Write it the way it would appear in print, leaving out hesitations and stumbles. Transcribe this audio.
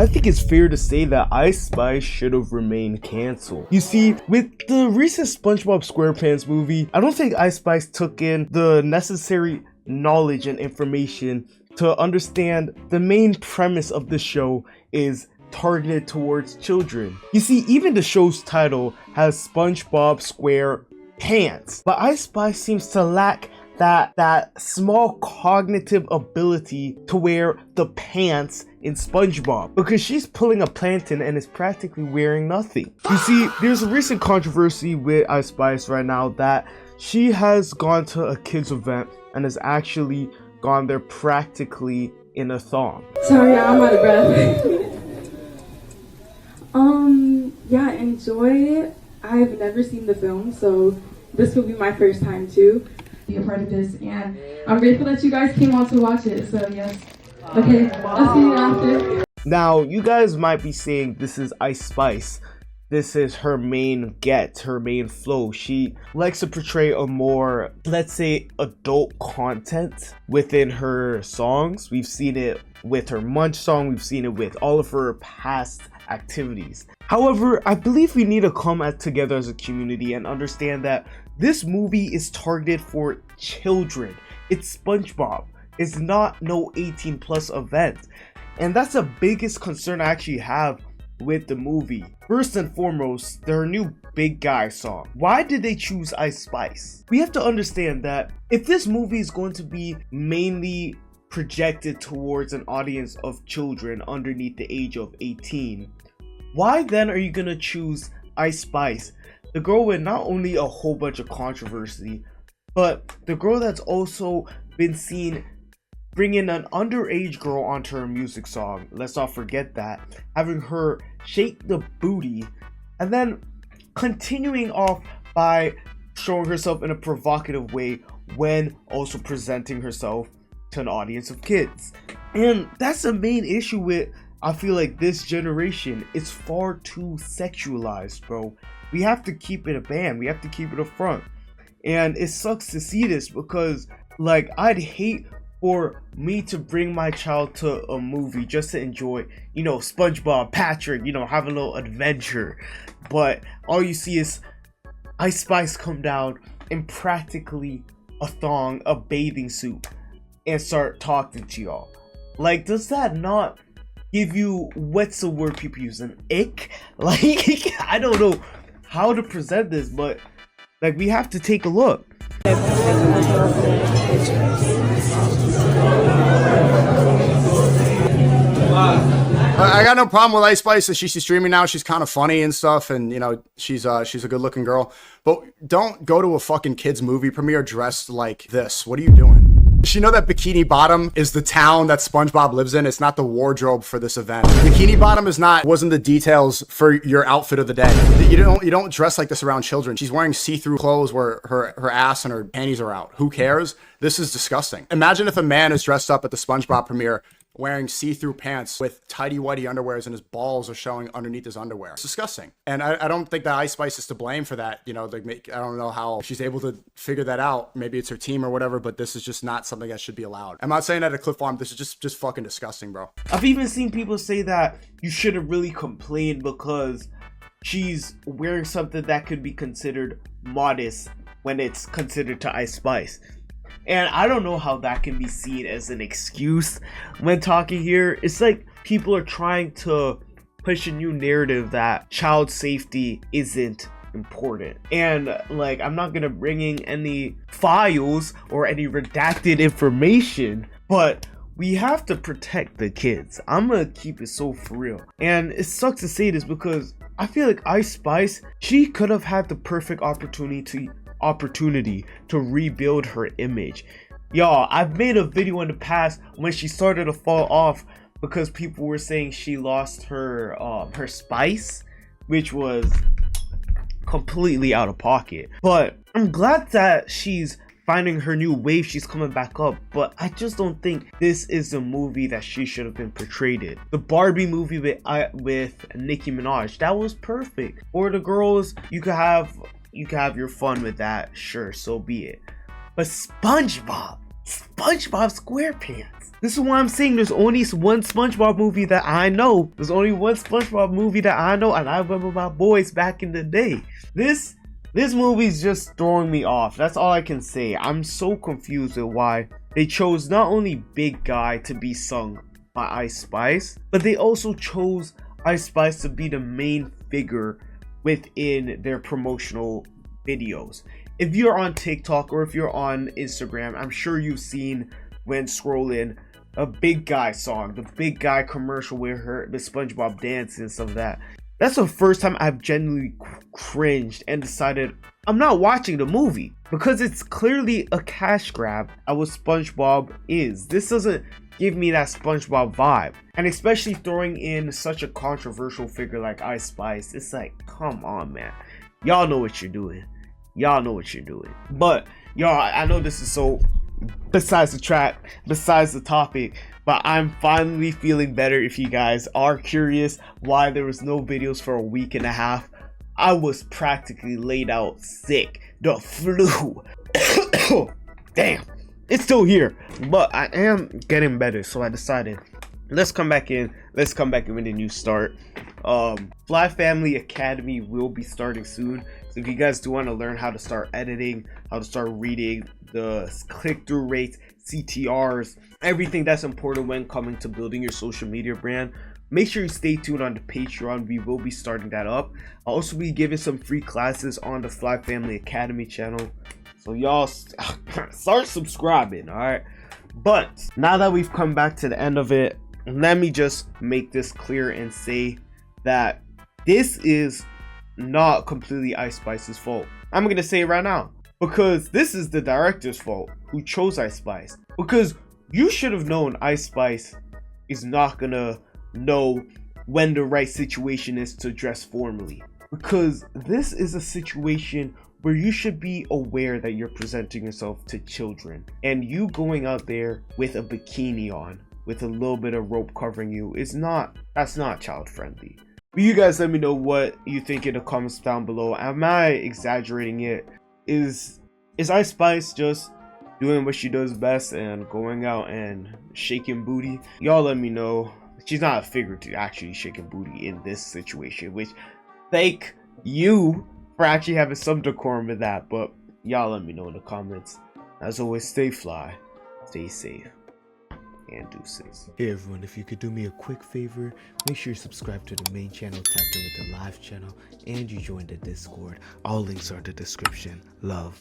I think it's fair to say that Ice Spice should have remained canceled. You see, with the recent SpongeBob SquarePants movie, I don't think Ice Spice took in the necessary knowledge and information to understand the main premise of the show is targeted towards children. You see, even the show's title has SpongeBob SquarePants, but Ice Spice seems to lack that small cognitive ability to wear the pants in SpongeBob, because she's pulling a plankton and is practically wearing nothing. You see, there's a recent controversy with Ice Spice right now that she has gone to a kids event and has actually gone there practically in a thong. Sorry, I'm out of breath. Yeah, enjoy it. I've never seen the film, so this will be my first time too. Be a part of this, and I'm grateful that you guys came on to watch it, so yes. Okay, I'll see you after. Now, you guys might be saying this is Ice Spice. This is her main her main flow. She likes to portray a more, let's say, adult content within her songs. We've seen it with her Munch song. We've seen it with all of her past activities. However, I believe we need to come together as a community and understand that this movie is targeted for children. It's SpongeBob. It's not no 18 plus event. And that's the biggest concern I actually have with the movie. First and foremost, their new Big Guy song. Why did they choose Ice Spice? We have to understand that if this movie is going to be mainly projected towards an audience of children underneath the age of 18, why then are you gonna choose Ice Spice, the girl with not only a whole bunch of controversy, but the girl that's also been seen bringing an underage girl onto her music song? Let's not forget that. Having her shake the booty and then continuing off by showing herself in a provocative way when also presenting herself to an audience of kids. And that's the main issue with, I feel like, this generation. It's far too sexualized, bro. We have to keep it a band. We have to keep it a front. And it sucks to see this because, like, I'd hate for me to bring my child to a movie just to enjoy, you know, SpongeBob, Patrick, you know, have a little adventure. But all you see is Ice Spice come down in practically a thong, a bathing suit, and start talking to y'all. Like, does that not give you, what's the word people use, an ick? Like, I don't know how to present this, but like, we have to take a look. I got no problem with Ice Spice. She's streaming now. She's kind of funny and stuff, and you know, she's a good looking girl. But don't go to a fucking kids movie premiere dressed like this. What are you doing? Does she know that Bikini Bottom is the town that SpongeBob lives in? It's not the wardrobe for this event. Bikini Bottom wasn't the details for your outfit of the day. You don't dress like this around children. She's wearing see-through clothes where her ass and her panties are out. Who cares? This is disgusting. Imagine if a man is dressed up at the SpongeBob premiere wearing see-through pants with tighty-whitey underwears and his balls are showing underneath his underwear. It's disgusting. And I don't think that Ice Spice is to blame for that. You know, like, I don't know how she's able to figure that out. Maybe it's her team or whatever, but this is just not something that should be allowed. I'm not saying that at Cliff Farm. This is just fucking disgusting, bro. I've even seen people say that you shouldn't really complain because she's wearing something that could be considered modest when it's considered to Ice Spice. And I don't know how that can be seen as an excuse when talking here. It's like people are trying to push a new narrative that child safety isn't important. And like, I'm not gonna bring in any files or any redacted information, but we have to protect the kids. I'm gonna keep it so for real. And it sucks to say this because I feel like Ice Spice, she could have had the perfect opportunity to rebuild her image. Y'all, I've made a video in the past when she started to fall off because people were saying she lost her spice, which was completely out of pocket. But I'm glad that she's finding her new wave, she's coming back up, but I just don't think this is the movie that she should have been portrayed in. The Barbie movie with Nicki Minaj, that was perfect. Or the girls, you could have your fun with that, sure, so be it. But SpongeBob, SpongeBob SquarePants. This is why I'm saying there's only one SpongeBob movie that I know. There's only one SpongeBob movie that I know, and I remember my boys back in the day. This movie's just throwing me off. That's all I can say. I'm so confused with why they chose not only Big Guy to be sung by Ice Spice, but they also chose Ice Spice to be the main figure within their promotional videos. If you're on TikTok or if you're on Instagram, I'm sure you've seen when scrolling a Big Guy song, the Big Guy commercial with SpongeBob dancing and stuff like that. That's the first time I've genuinely cringed and decided I'm not watching the movie, because it's clearly a cash grab at what SpongeBob is. This doesn't give me that SpongeBob vibe, and especially throwing in such a controversial figure like Ice Spice. It's like, come on, man, y'all know what you're doing. Y'all know what you're doing. But y'all, I know this is so besides the track, besides the topic, but I'm finally feeling better. If you guys are curious why there was no videos for a week and a half, I was practically laid out sick. The flu. Damn, it's still here, but I am getting better. So I decided, let's come back in. Let's come back in with a new start. Fly Family Academy will be starting soon. So if you guys do want to learn how to start editing, how to start reading the click-through rates, CTRs, everything that's important when coming to building your social media brand, make sure you stay tuned on the Patreon. We will be starting that up. I'll also be giving some free classes on the Fly Family Academy channel. So y'all start subscribing, alright? But now that we've come back to the end of it, let me just make this clear and say that this is not completely Ice Spice's fault. I'm gonna say it right now, because this is the director's fault who chose Ice Spice. Because you should have known Ice Spice is not gonna know when the right situation is to dress formally, because this is a situation where you should be aware that you're presenting yourself to children, and you going out there with a bikini on with a little bit of rope covering you that's not child friendly. But you guys let me know what you think in the comments down below. Am I exaggerating it? Is Ice Spice just doing what she does best and going out and shaking booty? Y'all let me know. She's not a figure to actually shaking booty in this situation, which thank you for actually having some decorum with that. But y'all let me know in the comments. As always, stay fly, stay safe, and deuces. Hey everyone, if you could do me a quick favor, make sure you subscribe to the main channel, tap in with the live channel, and you join the Discord. All links are in the description. Love.